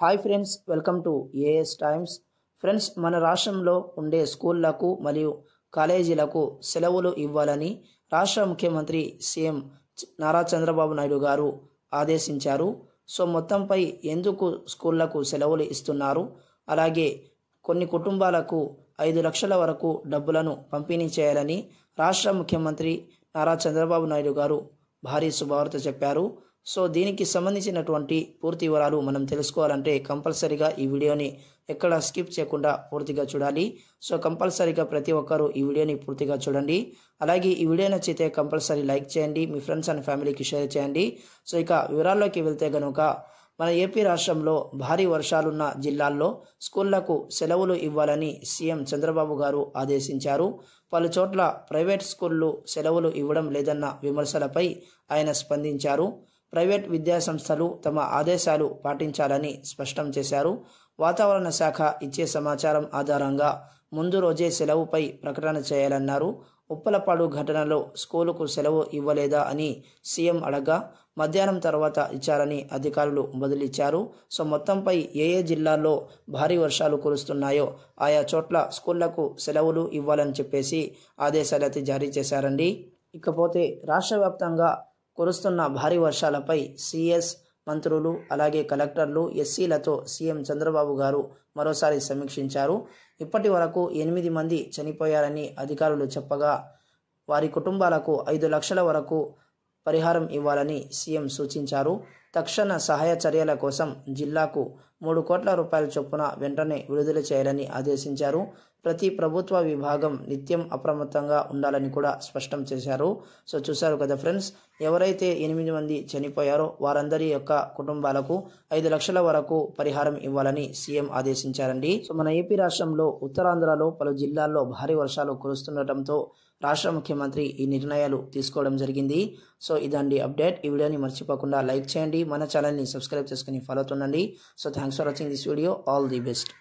Hi friends, welcome to AS Times. Friends, మన రాష్ట్రంలో ఉండే స్కూళ్లకు మరియు కాలేజీలకు సెలవులు ఇవ్వాలని రాష్ట్ర ముఖ్యమంత్రి సీఎం నారా చంద్రబాబు నాయుడు గారు ఆదేశించారు. సో మొత్తంపై ఎందుకు స్కూళ్లకు సెలవులు ఇస్తున్నారు, అలాగే కొన్ని కుటుంబాలకు 5 లక్షల వరకు డబ్బులను పంపిణీ చేయాలని రాష్ట్ర ముఖ్యమంత్రి నారా చంద్రబాబు నాయుడు గారు భారీ శుభవార్త చెప్పారు. సో దీనికి సంబంధించినటువంటి పూర్తి వివరాలు మనం తెలుసుకోవాలంటే కంపల్సరీగా ఈ వీడియోని ఎక్కడ స్కిప్ చేయకుండా పూర్తిగా చూడాలి. సో కంపల్సరీగా ప్రతి ఒక్కరూ ఈ వీడియోని పూర్తిగా చూడండి. అలాగే ఈ వీడియో నచ్చితే కంపల్సరీ లైక్ చేయండి, మీ ఫ్రెండ్స్ అండ్ ఫ్యామిలీకి షేర్ చేయండి. సో ఇక వివరాల్లోకి వెళ్తే గనుక మన ఏపీ రాష్ట్రంలో భారీ వర్షాలున్న జిల్లాల్లో స్కూళ్లకు సెలవులు ఇవ్వాలని సీఎం చంద్రబాబు గారు ఆదేశించారు. పలు చోట్ల ప్రైవేట్ స్కూళ్లు సెలవులు ఇవ్వడం లేదన్న విమర్శలపై ఆయన స్పందించారు. ప్రైవేట్ విద్యాసంస్థలు తమ ఆదేశాలు పాటించాలని స్పష్టం చేశారు. వాతావరణ శాఖ ఇచ్చే సమాచారం ఆధారంగా ముందు రోజే సెలవుపై ప్రకటన చేయాలన్నారు. ఉప్పలపాడు ఘటనలో స్కూలుకు సెలవు ఇవ్వలేదా అని సీఎం అడగా మధ్యాహ్నం తర్వాత ఇచ్చారని అధికారులు బదులిచ్చారు. సో మొత్తంపై ఏ జిల్లాల్లో భారీ వర్షాలు కురుస్తున్నాయో ఆయా చోట్ల స్కూళ్లకు సెలవులు ఇవ్వాలని చెప్పేసి ఆదేశాలైతే జారీ చేశారండి. ఇకపోతే రాష్ట్ర వ్యాప్తంగా కురుస్తున్న భారీ వర్షాలపై సీఎస్, మంత్రులు, అలాగే కలెక్టర్లు, ఎస్సీలతో సీఎం చంద్రబాబు గారు మరోసారి సమీక్షించారు. ఇప్పటి వరకు 8 మంది చనిపోయారని అధికారులు చెప్పగా వారి కుటుంబాలకు 5 లక్షల వరకు పరిహారం ఇవ్వాలని సీఎం సూచించారు. తక్షణ సహాయ చర్యల కోసం జిల్లాకు 3 కోట్ల రూపాయల చొప్పున వెంటనే విడుదల చేయాలని ఆదేశించారు. ప్రతి ప్రభుత్వ విభాగం నిత్యం అప్రమత్తంగా ఉండాలని కూడా స్పష్టం చేశారు. సో చూశారు కదా ఫ్రెండ్స్, ఎవరైతే 8 మంది చనిపోయారో వారందరి యొక్క కుటుంబాలకు 5 లక్షల వరకు పరిహారం ఇవ్వాలని సీఎం ఆదేశించారండి. సో మన ఏపీ రాష్ట్రంలో ఉత్తరాంధ్రలో పలు జిల్లాల్లో భారీ వర్షాలు కురుస్తుండటంతో రాష్ట్ర ముఖ్యమంత్రి ఈ నిర్ణయాలు తీసుకోవడం జరిగింది. సో ఇదండి అప్డేట్. ఈ వీడియోని మర్చిపోకుండా లైక్ చేయండి, మన ఛానల్ని సబ్స్క్రైబ్ చేసుకుని ఫాలో అవుతుండండి. So thanks for watching this video. All the best.